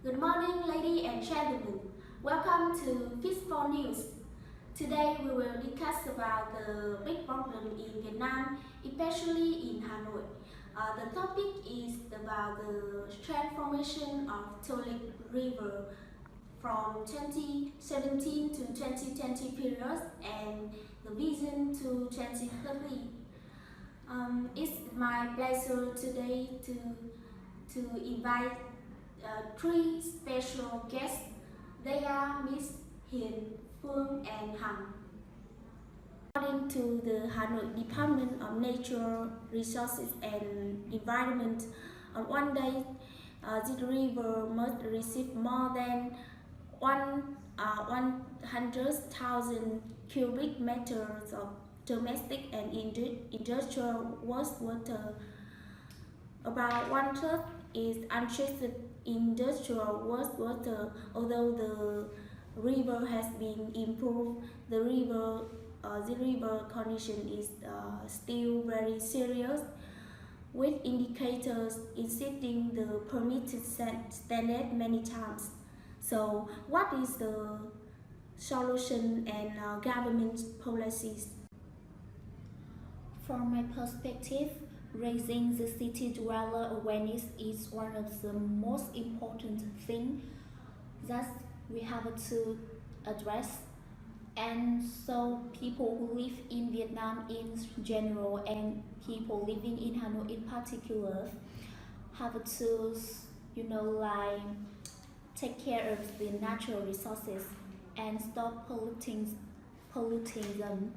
Good morning, ladies and gentlemen. Welcome to Peaceful News. Today we will discuss about the big problem in Vietnam, especially in Hanoi. The topic is about the transformation of Tolic River from 2017 to 2020 period and the vision to 2030. It's my pleasure today to invite three special guests. They are Miss Hiền, Phương and Hằng. According to the Hanoi Department of Natural Resources and Environment, on one day, this river must receive more than 100,000 cubic meters of domestic and industrial wastewater. About one-third is untreated industrial wastewater. Although the river has been improved, the river condition is still very serious, with indicators exceeding the permitted standard many times. So, what is the solution and government policies? From my perspective, raising the city dweller awareness is one of the most important things that we have to address. And so people who live in Vietnam in general and people living in Hanoi in particular have to, take care of the natural resources and stop polluting them.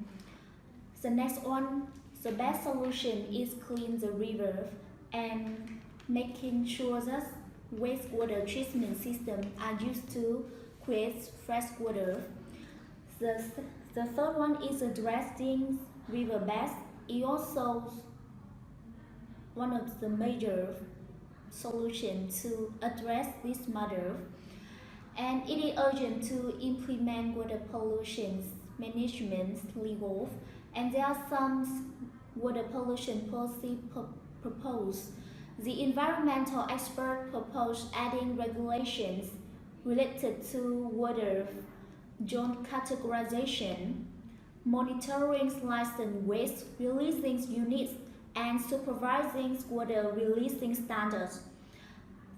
The next one, the best solution is clean the river and making sure that wastewater treatment systems are used to create fresh water. The third one is addressing riverbeds. It also one of the major solutions to address this matter, and it is urgent to implement water pollution management legal, and there are some water pollution policy proposed. The environmental expert proposed adding regulations related to water zone categorization, monitoring licensed waste releasing units, and supervising water releasing standards.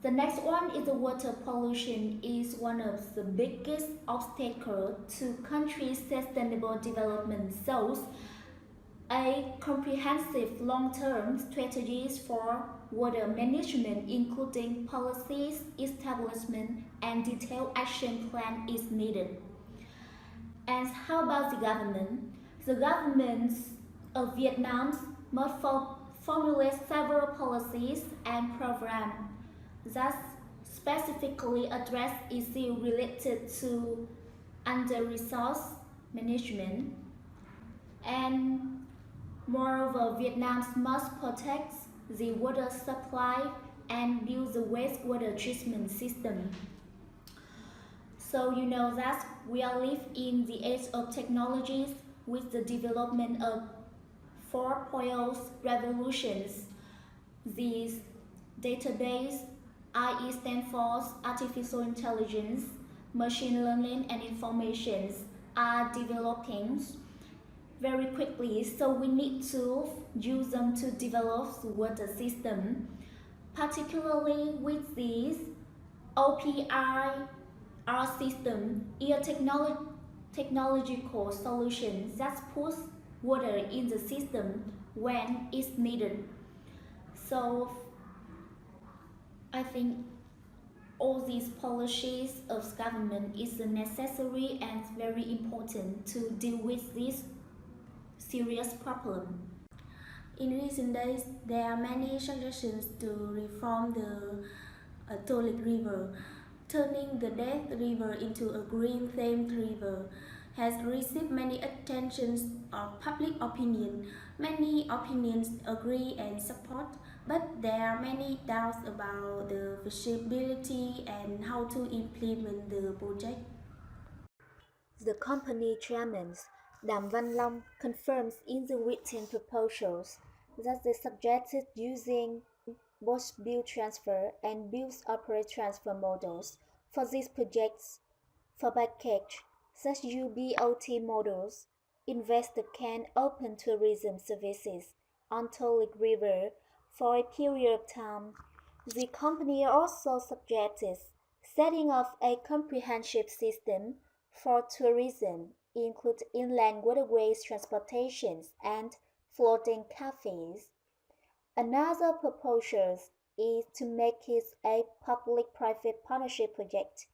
The next one is the water pollution is one of the biggest obstacles to countries' sustainable development. So, a comprehensive long-term strategies for water management, including policies, establishment, and detailed action plan is needed. And how about the government? The governments of Vietnam must formulate several policies and programs that specifically address issues related to under-resource management. And moreover, Vietnam must protect the water supply and build the wastewater treatment system. So you know that we are living in the age of technologies with the development of 4.0 revolutions. These database, IE stands for artificial intelligence, machine learning and information are developing very quickly, so we need to use them to develop the water system, particularly with these OPR system, a technological solution that puts water in the system when it's needed. So I think all these policies of government is necessary and very important to deal with this serious problem. In recent days, there are many suggestions to reform the Tolic River. Turning the dead river into a green-themed river has received many attentions of public opinion. Many opinions agree and support, but there are many doubts about the feasibility and how to implement the project. The company chairman, Đăng confirms in the written proposals that they suggested using both build transfer and build operate transfer models for these projects. For package such UBOT models, investor can open tourism services on Tolic River for a period of time. The company also suggests setting up a comprehensive system for tourism, including inland waterways transportations and floating cafes. Another proposal is to make it a public-private partnership project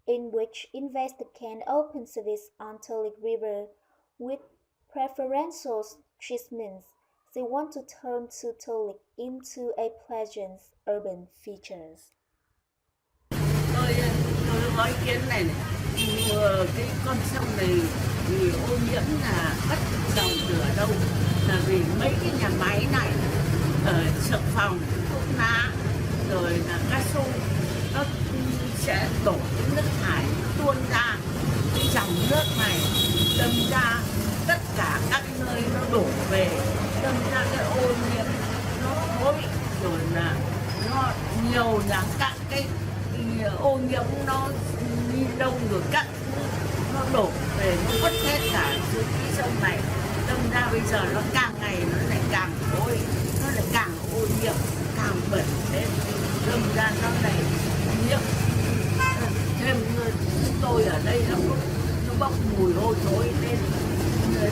in which investors can open service on Tolic River with preferential treatments. They want to turn to Tolic into a pleasant urban feature. Tôi có ý kiến này, cái con sông này vì ô nhiễm là bắt dòng từ ở đâu, là vì mấy cái nhà máy này ở xưởng phòng, thuốc lá, rồi là cao su, nó sẽ đổ cái nước thải tuôn ra cái dòng nước này, đâm ra tất cả các nơi nó đổ về, đâm ra cái ô nhiễm nó thối, rồi là nó nhiều là các cái ô nhiễm nó đi đâu rồi các nó đổ về, nó vứt hết cả dưới cái sông này, đâm ra bây giờ nó càng ngày nó lại càng thối, nó lại càng ô nhiễm, càng bẩn lên, đâm ra nó lại nhiễm thêm. Chúng tôi ở đây nó bốc mùi hôi thối lên,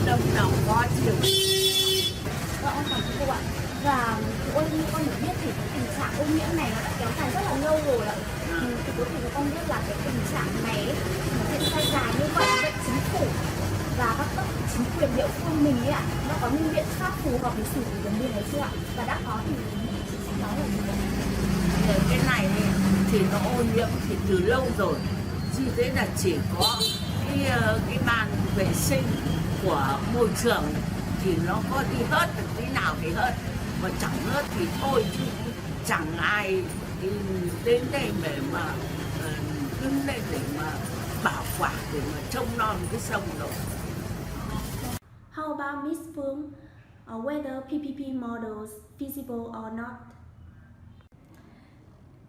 đông nào khó chịu. Vâng, ông cảm ơn cô ạ. Và như con được biết thì cái tình trạng ô nhiễm này nó đã kéo dài rất là lâu rồi ạ. Thì có thể con biết là cái tình trạng này nó diễn ra dài như vậy chính phủ và các cấp chính quyền địa phương mình ấy ạ, nó có những biện pháp phù hợp để xử lý vấn đề này chưa ạ? Và đã có thì nói là gì ạ? Cái này thì nó ô nhiễm thì từ lâu rồi, chỉ thế là chỉ có cái ban vệ sinh của môi trường thì nó có đi hết được tí nào thì hết, mà chẳng hết thì thôi, chứ chẳng ai đến đây để mà đứng đây để mà bảo quản, để mà trông nom cái sông đâu. How about Miss Phương? Whether PPP models feasible or not?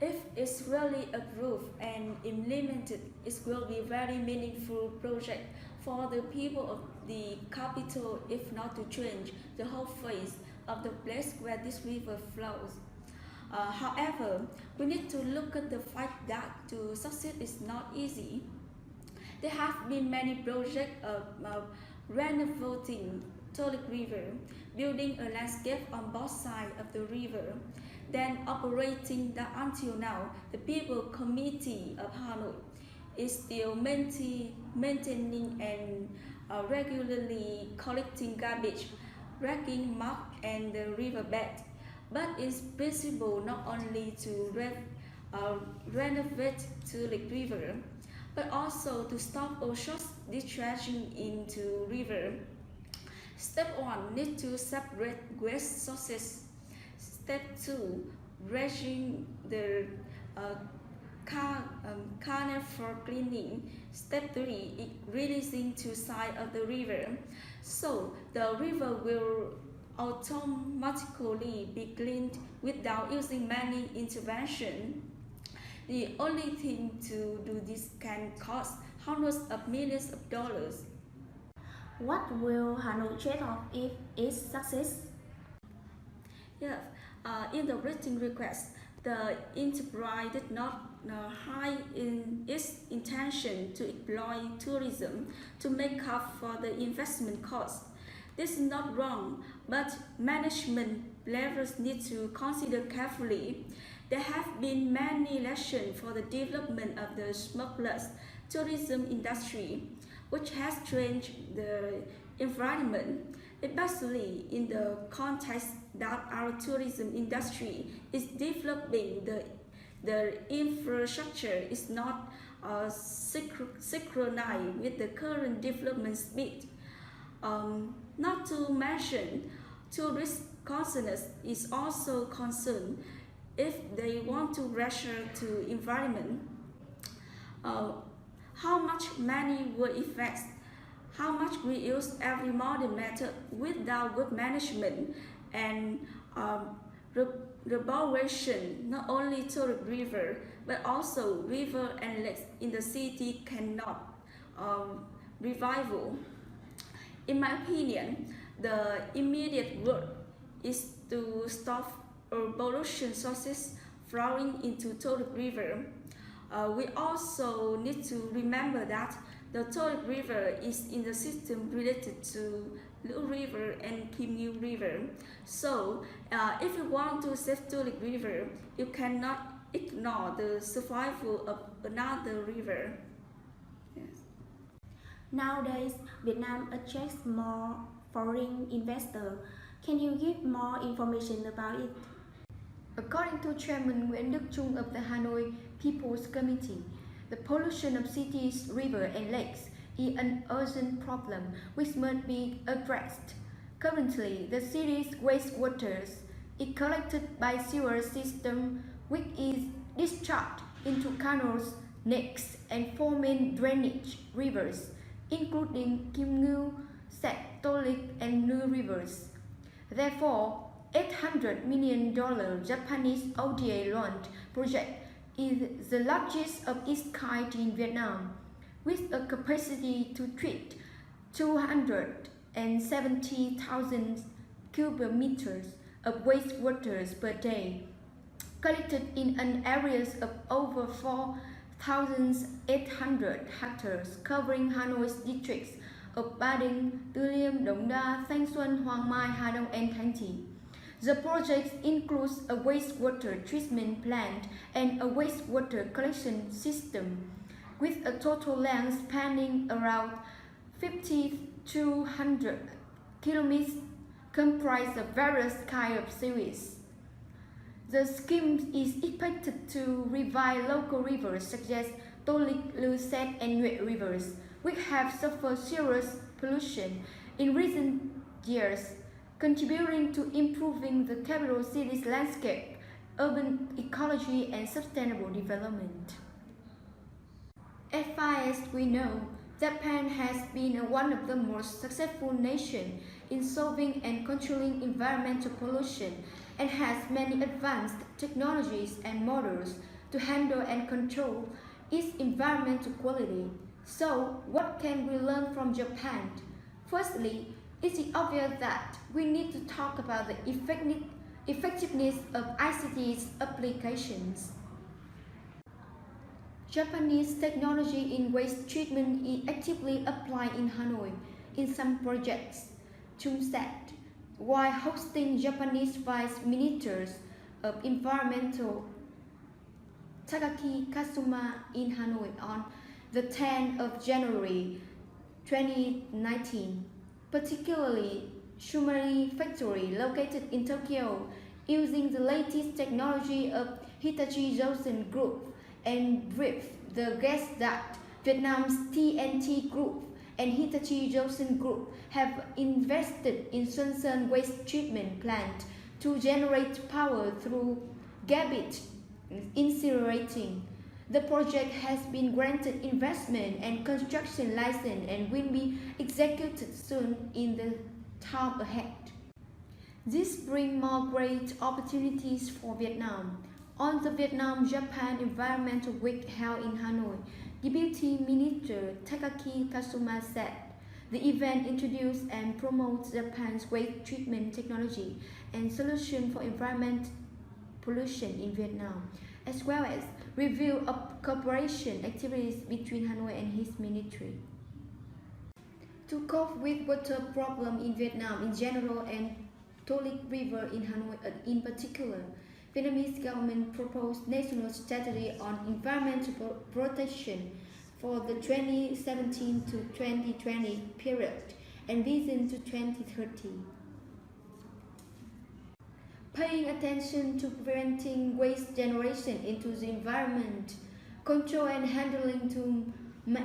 If it's really approved and implemented, it will be very meaningful project for the people of the capital, if not to change the whole face of the place where this river flows. However, we need to look at the fact that to succeed is not easy. There have been many projects of renovating Tolic River, building a landscape on both sides of the river, then operating that until now, the People Committee of Hanoi is still maintaining and regularly collecting garbage, racking mud and the riverbed. But it's possible not only to renovate Tolic River, but also to stop all short discharging into river. Step 1, need to separate waste sources. Step 2, raising the canal for cleaning. Step 3, releasing to side of the river. So the river will automatically be cleaned without using many intervention. The only thing to do this can cost hundreds of millions of dollars. What will Hanoi trade off if it's success? Yeah, in the written request, the enterprise did not hide in its intention to employ tourism to make up for the investment cost. This is not wrong, but management levels need to consider carefully. There have been many lessons for the development of the smokeless tourism industry, which has changed the environment, especially in the context that our tourism industry is developing. The infrastructure is not synchronized with the current development speed. Not to mention, tourist consciousness is also concerned if they want to pressure to environment. How much money will invest? How much we use every modern method without good management and reboration, not only to the river, but also river and lakes in the city cannot revival. In my opinion, the immediate work is to stop pollution sources flowing into Tolik River. We also need to remember that the Tolik River is in the system related to Little River and Kênh River. So, if you want to save Tolik River, you cannot ignore the survival of another river. Yes. Nowadays, Vietnam attracts more foreign investors. Can you give more information about it? According to Chairman Nguyễn Đức Trung of the Hanoi People's Committee, the pollution of cities, rivers and lakes is an urgent problem which must be addressed. Currently, the city's wastewater is collected by sewer system which is discharged into canals, lakes and 4 main drainage rivers, including Kim Ngưu, Sat, Tolik and Nu rivers. Therefore, $800 million Japanese ODA loan project is the largest of its kind in Vietnam, with a capacity to treat 270,000 cubic meters of wastewater per day, collected in an area of over 4,800 hectares, covering Hanoi's districts of Ba Đinh, Tư Liêm, Đống Đa, Thanh Xuân, Hoàng Mai, Hà Đông, and Thanh Trì. The project includes a wastewater treatment plant and a wastewater collection system, with a total length spanning around 5,200 kilometers, comprised of various kinds of sewage. The scheme is expected to revive local rivers such as Tolik, Lưu, Sat, and Nhuệ rivers, which have suffered serious pollution in recent years, contributing to improving the capital city's landscape, urban ecology, and sustainable development. As far as we know, Japan has been one of the most successful nations in solving and controlling environmental pollution and has many advanced technologies and models to handle and control its environmental quality. So, what can we learn from Japan? Firstly, it is obvious that we need to talk about the effectiveness of ICT's applications. Japanese technology in waste treatment is actively applied in Hanoi in some projects. Chung said, while hosting Japanese Vice Ministers of Environmental Takaaki Kasuma in Hanoi on the 10th of January 2019. Particularly, Shumari factory located in Tokyo, using the latest technology of Hitachi Zosen Group, and briefed the guests that Vietnam's TNT Group and Hitachi Zosen Group have invested in Xuân Sơn waste treatment plant to generate power through garbage incinerating. The project has been granted investment and construction license and will be executed soon in the time ahead. This brings more great opportunities for Vietnam. On the Vietnam-Japan Environmental Week held in Hanoi, Deputy Minister Takaaki Kasuma said, the event introduces and promotes Japan's waste treatment technology and solution for environmental pollution in Vietnam, as well as review of cooperation activities between Hanoi and his ministry. To cope with water problem in Vietnam in general and Tolik River in Hanoi in particular, Vietnamese government proposed national strategy on environmental protection for the 2017 to 2020 period and vision to 2030. Paying attention to preventing waste generation into the environment, control and handling to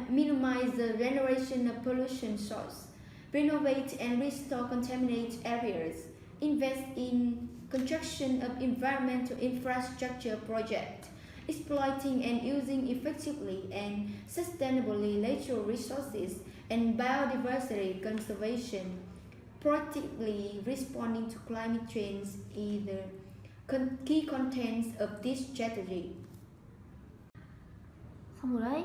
minimize the generation of pollution source, renovate and restore contaminated areas, invest in construction of environmental infrastructure projects, exploiting and using effectively and sustainably natural resources and biodiversity conservation, proactively responding to climate change, either Key contents of this strategy. Xong rồi đấy.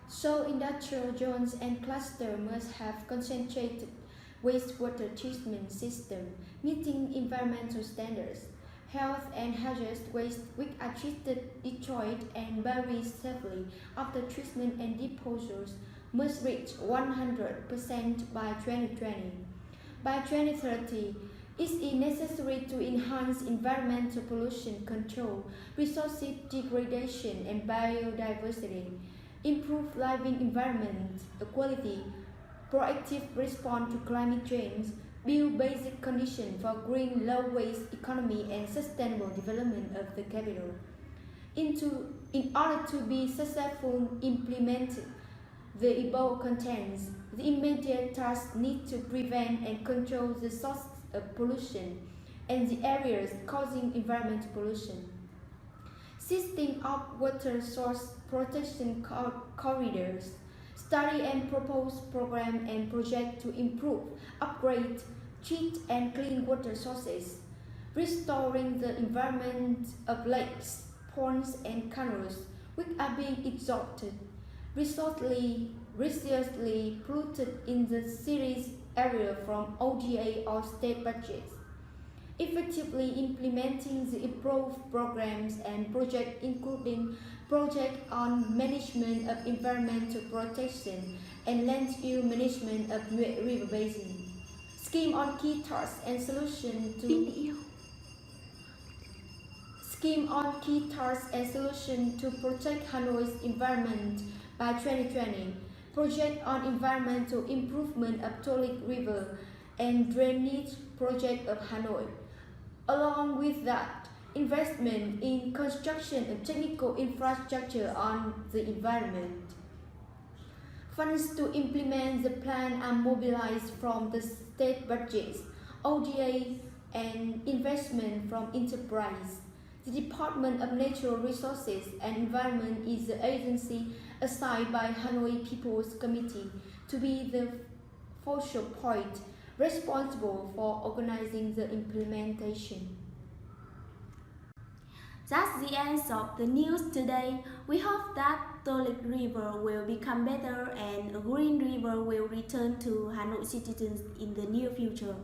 So industrial zones and clusters must have concentrated wastewater treatment system meeting environmental standards. Health and hazardous waste which are treated, destroyed and buried safely after treatment and disposals must reach 100% by 2020. By 2030, it is necessary to enhance environmental pollution control, resource degradation and biodiversity, improve living environment quality, proactive response to climate change, build basic conditions for green low-waste economy and sustainable development of the capital. In order to be successful implemented the above contents, the immediate task needs to prevent and control the source of pollution and the areas causing environmental pollution. System of water source protection corridors, study and propose program and project to improve, upgrade, treat and clean water sources, restoring the environment of lakes, ponds and canals which are being exhausted, resortedly polluted in the city's area from ODA or state budgets. Effectively implementing the approved programs and projects including project on management of environmental protection and land use management of river basin. Scheme on key tasks and solution to protect Hanoi's environment by 2020. Project on environmental improvement of Tolic River and drainage project of Hanoi. Along with that, investment in construction of technical infrastructure on the environment. Funds to implement the plan are mobilized from the state budgets, ODA, and investment from enterprise. The Department of Natural Resources and Environment is the agency assigned by Hanoi People's Committee to be the focal point responsible for organizing the implementation. That's the end of the news today. We hope that Tolic River will become better and a green river will return to Hanoi citizens in the near future.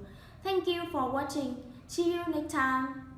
Thank you for watching. See you next time.